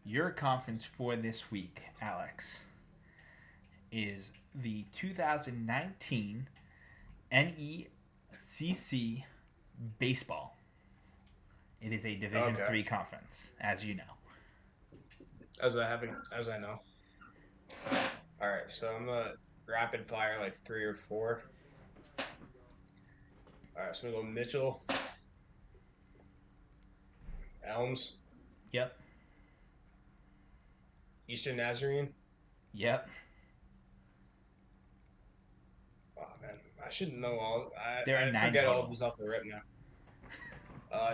Your conference for this week, Alex, is the 2019 NECC baseball. It is a Division III conference, as you know. As I know. All right, so I'm gonna rapid fire like 3 or 4. All right, so we go Mitchell, Elms, Yep. Eastern Nazarene. Yep. Oh man, I should know all. There are I 9 forget total. all of these off the rip now.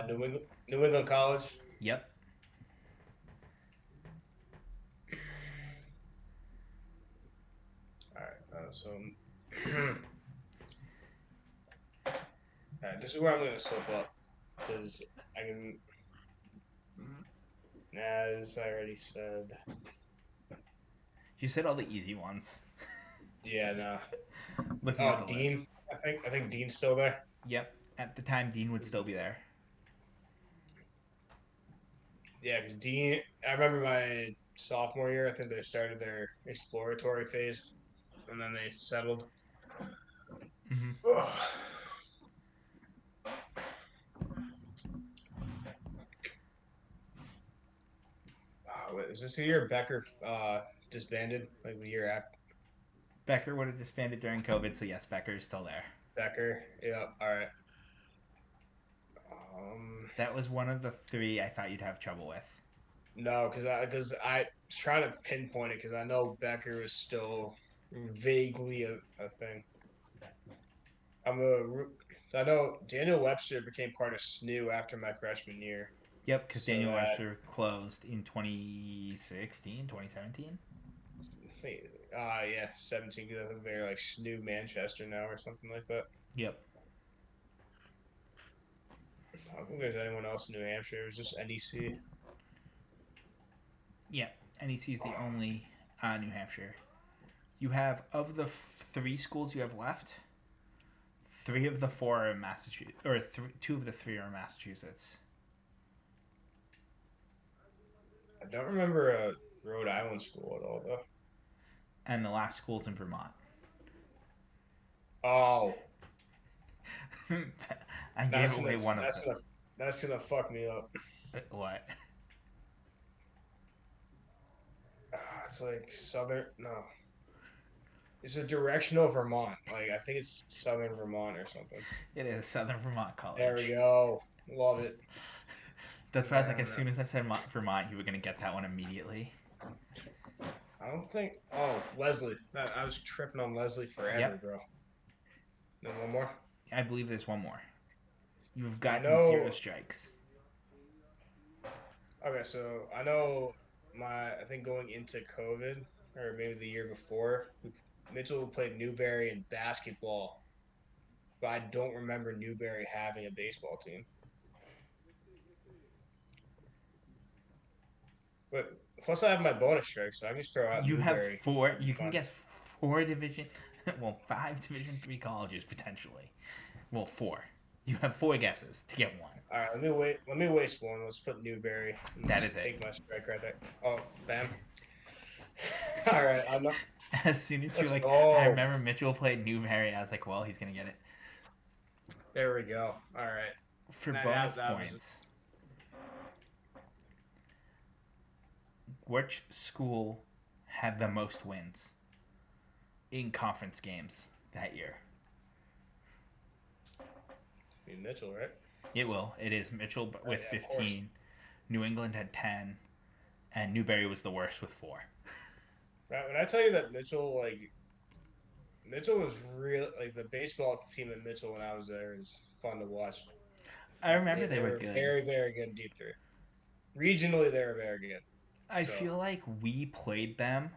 New England College. Yep. All right, so this is where I'm gonna slip up because I can. As I already said. You said all the easy ones. Yeah, no. Looking at the Dean. list. I think Dean's still there. Yep. At the time, Dean would still be there. Yeah, because Dean. I remember my sophomore year. I think they started their exploratory phase, and then they settled. Mm-hmm. Wait, is this the year Becker disbanded? Like the year after? Becker would have disbanded during COVID, so yes, Becker is still there. Becker, yeah, all right. That was one of the three I thought you'd have trouble with. No, because I was trying to pinpoint it because I know Becker was still vaguely a thing. I know Daniel Webster became part of SNU after my freshman year. Yep, because So Daniel Webster closed in 2016, 2017. Yeah, 17. Because I think they're like SNU Manchester now or something like that. Yep. I don't think there's anyone else in New Hampshire. It was just NEC. Yeah, NEC is the only New Hampshire. You have, of the three schools you have left, 3 of the 4 are in Massachusetts, or 2 of the 3 are in Massachusetts. I don't remember a Rhode Island school at all, though. And the last school's in Vermont. Oh. I gave away one of them. That's gonna fuck me up. What? It's like southern. No. It's a directional Vermont. Like, I think it's southern Vermont or something. It is Southern Vermont College. There we go. Love it. That's why I was like, as soon as I said Vermont, you were going to get that one immediately. I don't think... Oh, Leslie. I was tripping on Leslie forever, bro. Then one more? I believe there's one more. You've gotten 0 strikes. Okay, so I know I think going into COVID, or maybe the year before, Mitchell played Newberry in basketball, but I don't remember Newberry having a baseball team. But plus, I have my bonus strike, so I can just throw out. You Newberry. have 4. You can guess 4 division, well, 5 Division III colleges potentially. Well, 4. You have 4 guesses to get one. All right, let me waste one. Let's put Newberry. That is it. Take my strike right there. Oh, bam. All right, I'm not. As soon as you're like, I remember Mitchell played Newberry, I was like, well, he's gonna get it. There we go. All right. For bonus points, which school had the most wins in conference games that year? Mitchell, right? It will. It is Mitchell with 15. New England had 10, and Newberry was the worst with 4. Right, when I tell you that Mitchell was real. Like the baseball team at Mitchell when I was there is fun to watch. I remember they were good. Very, very good in Deep 3. Regionally, they were very good. I feel like we played them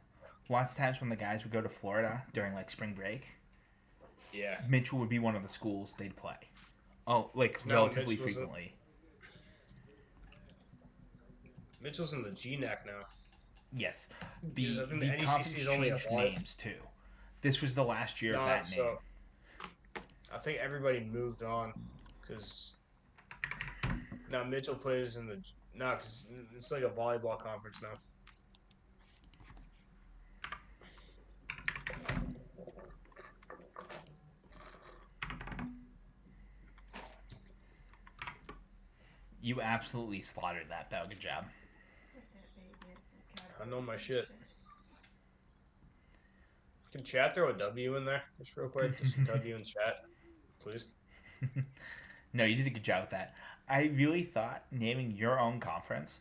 lots of times when the guys would go to Florida during like spring break. Yeah. Mitchell would be one of the schools they'd play. Oh, like relatively frequently. Mitchell's in the GNAC now. Yes. The conference changed names too. This was the last year of that name. I think everybody moved on because now Mitchell plays in the because it's like a volleyball conference now. You absolutely slaughtered that, though. Good job. I know my shit. Can chat throw a W in there? Just real quick. Just a W in chat, please. No, you did a good job with that. I really thought naming your own conference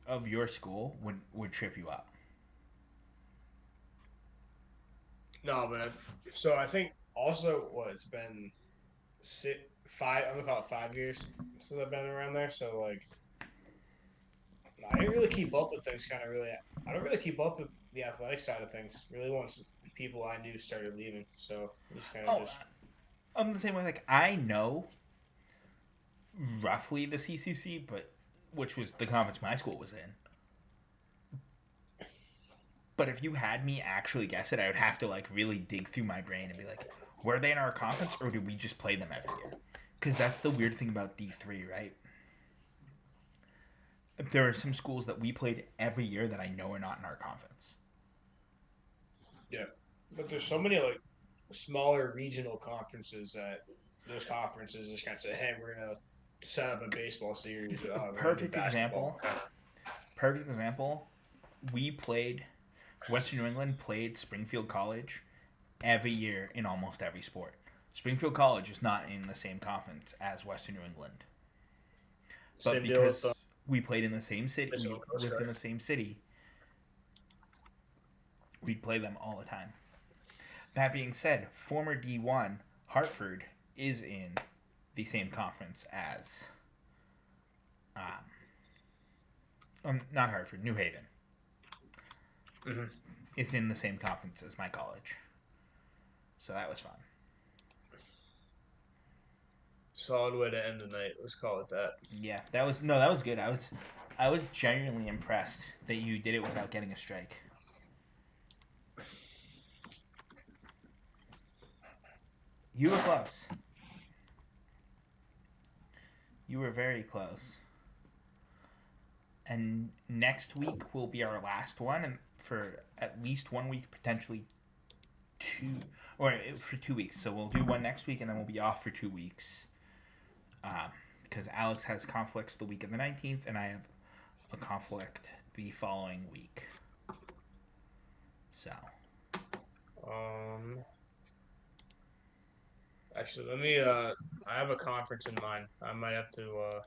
of your school would trip you up. No, but I think also it's been 5. I'm gonna call it 5 years since I've been around there. So like, I didn't really keep up with things. I don't really keep up with the athletic side of things. Really, once people I knew started leaving, so just kind of I'm the same way. Like I know roughly the CCC, but which was the conference my school was in. But if you had me actually guess it, I would have to like really dig through my brain and be like, were they in our conference or did we just play them every year? Because that's the weird thing about D3, right? There are some schools that we played every year that I know are not in our conference. Yeah, but there's so many like smaller regional conferences that those conferences just kind of say, hey, we're going to set up a baseball series. Perfect example. Perfect example. Western New England played Springfield College every year in almost every sport. Springfield College is not in the same conference as Western New England. But same because we played in the same city, we lived in the same city, we'd play them all the time. That being said, former D1 Hartford is in the same conference as not Hartford, New Haven. Mm-hmm. Is in the same conference as my college. So that was fun. Solid way to end the night. Let's call it that. Yeah, that was good. I was genuinely impressed that you did it without getting a strike. You were close. You were very close. And next week will be our last one, and for at least 1 week, potentially 2, or for 2 weeks. So we'll do one next week, and then we'll be off for 2 weeks. Because Alex has conflicts the week of the 19th, and I have a conflict the following week. So. Actually, let me. I have a conference in mind. I might have to.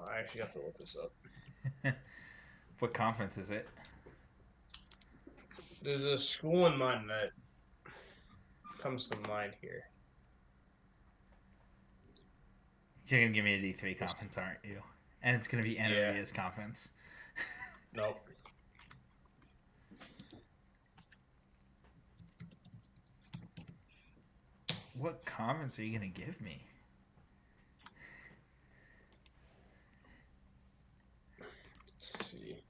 I actually have to look this up. What conference is it? There's a school in mind that comes to mind here. You're gonna give me a D3 conference, aren't you? And it's gonna be Anaria's conference. Nope. What conference are you gonna give me? Let's see.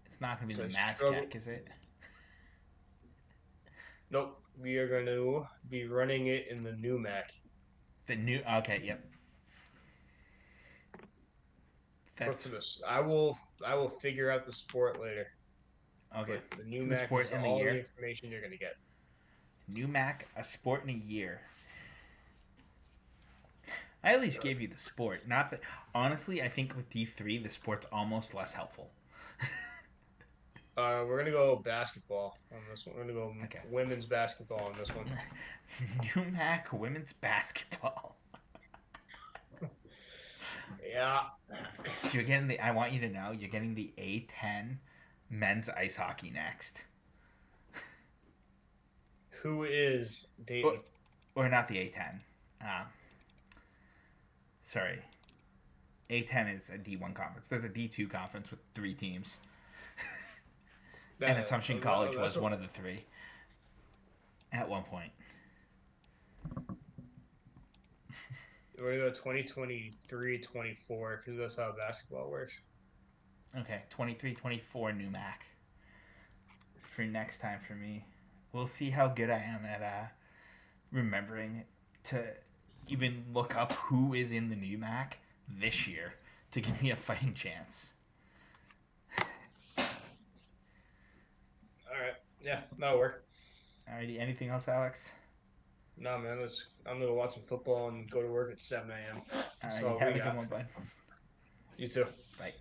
It's not gonna be the Mazcac, is it? Nope. We are going to be running it in the new Mac. Okay, yep. I will figure out the sport later. Okay. But the new Mac sport in the year. The information you're going to get. New Mac, a sport in a year. I at least gave you the sport. Not that honestly, I think with D3 the sport's almost less helpful. We're gonna go basketball on this one. We're gonna go women's basketball on this one. New Mac women's basketball. Yeah. So you're getting I want you to know you're getting the A10 men's ice hockey next. Who is Dayton? Or not the A10. Sorry. A10 is a D1 conference. There's a D2 conference with 3 teams. And Assumption College was one of the 3 at one point. We're going to go 2023-24 because that's how basketball works. Okay, 23-24 New Mac. For next time for me. We'll see how good I am at remembering to even look up who is in the New Mac this year to give me a fighting chance. Alright. Yeah, that'll work. Alrighty, anything else, Alex? No, man. I'm going to watch some football and go to work at 7 a.m. Alright, have a good one, bud. You too. Bye.